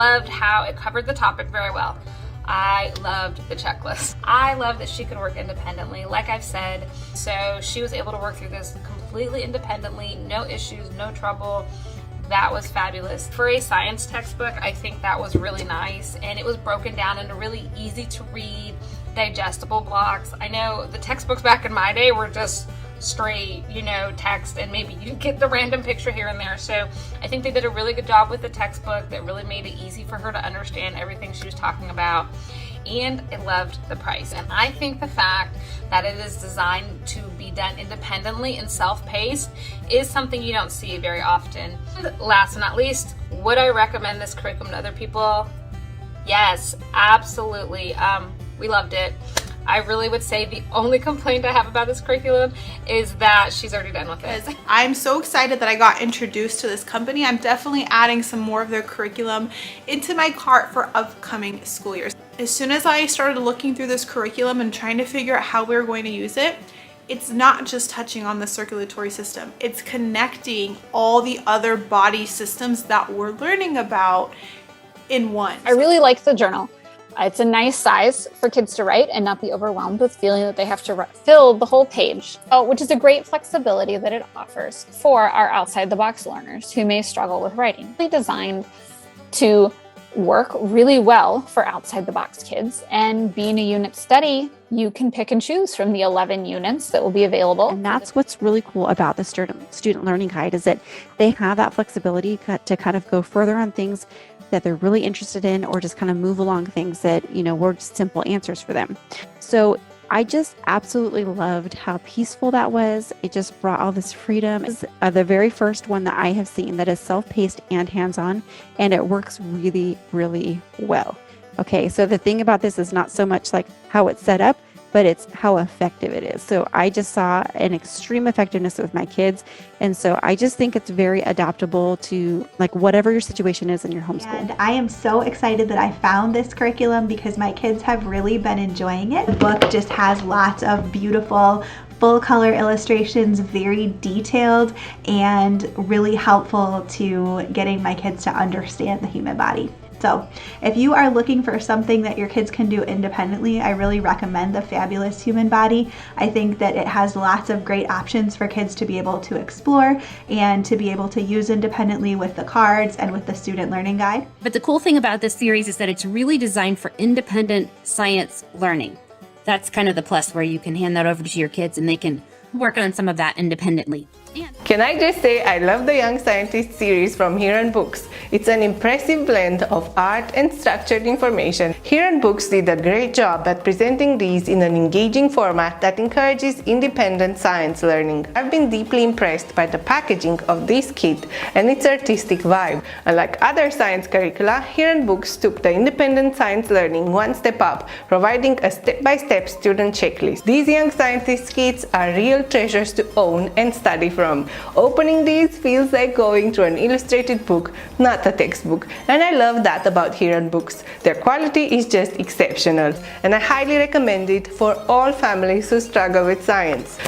Loved how it covered the topic very well. I loved the checklist. I love that she could work independently, like I've said. So she was able to work through this completely independently, no issues, no trouble. That was fabulous. For a science textbook, I think that was really nice, and it was broken down into really easy to read, digestible blocks. I know the textbooks back in my day were just straight, text, and maybe you get the random picture here and there. So I think they did a really good job with the textbook that really made it easy for her to understand everything she was talking about. And I loved the price. And I think the fact that it is designed to be done independently and self-paced is something you don't see very often. And last but not least, would I recommend this curriculum to other people? Yes, absolutely. We loved it. I really would say the only complaint I have about this curriculum is that she's already done with it. I'm so excited that I got introduced to this company. I'm definitely adding some more of their curriculum into my cart for upcoming school years. As soon as I started looking through this curriculum and trying to figure out how we were going to use it, it's not just touching on the circulatory system. It's connecting all the other body systems that we're learning about in one. I really like the journal. It's a nice size for kids to write and not be overwhelmed with feeling that they have to fill the whole page, which is a great flexibility that it offers for our outside-the-box learners who may struggle with writing. It's designed to work really well for outside-the-box kids, and being a unit study, you can pick and choose from the 11 units that will be available. And that's what's really cool about the student learning guide, is that they have that flexibility to kind of go further on things that they're really interested in, or just kind of move along things that, were just simple answers for them. So I just absolutely loved how peaceful that was. It just brought all this freedom. It's the very first one that I have seen that is self-paced and hands-on, and it works really, really well. Okay, so the thing about this is not so much like how it's set up, but it's how effective it is. So I just saw an extreme effectiveness with my kids. And so I just think it's very adaptable to like whatever your situation is in your homeschool. And I am so excited that I found this curriculum because my kids have really been enjoying it. The book just has lots of beautiful full color illustrations, very detailed, and really helpful to getting my kids to understand the human body. So if you are looking for something that your kids can do independently, I really recommend the Fabulous Human Body. I think that it has lots of great options for kids to be able to explore and to be able to use independently with the cards and with the student learning guide. But the cool thing about this series is that it's really designed for independent science learning. That's kind of the plus, where you can hand that over to your kids and they can work on some of that independently. Can I just say I love the Young Scientist series from Heron Books. It's an impressive blend of art and structured information. Heron Books did a great job at presenting these in an engaging format that encourages independent science learning. I've been deeply impressed by the packaging of this kit and its artistic vibe. Unlike other science curricula, Heron Books took the independent science learning one step up, providing a step-by-step student checklist. These Young Scientist kits are real treasures to own and study from. Opening these feels like going through an illustrated book, not a textbook, and I love that about Heron Books. Their quality is just exceptional, and I highly recommend it for all families who struggle with science.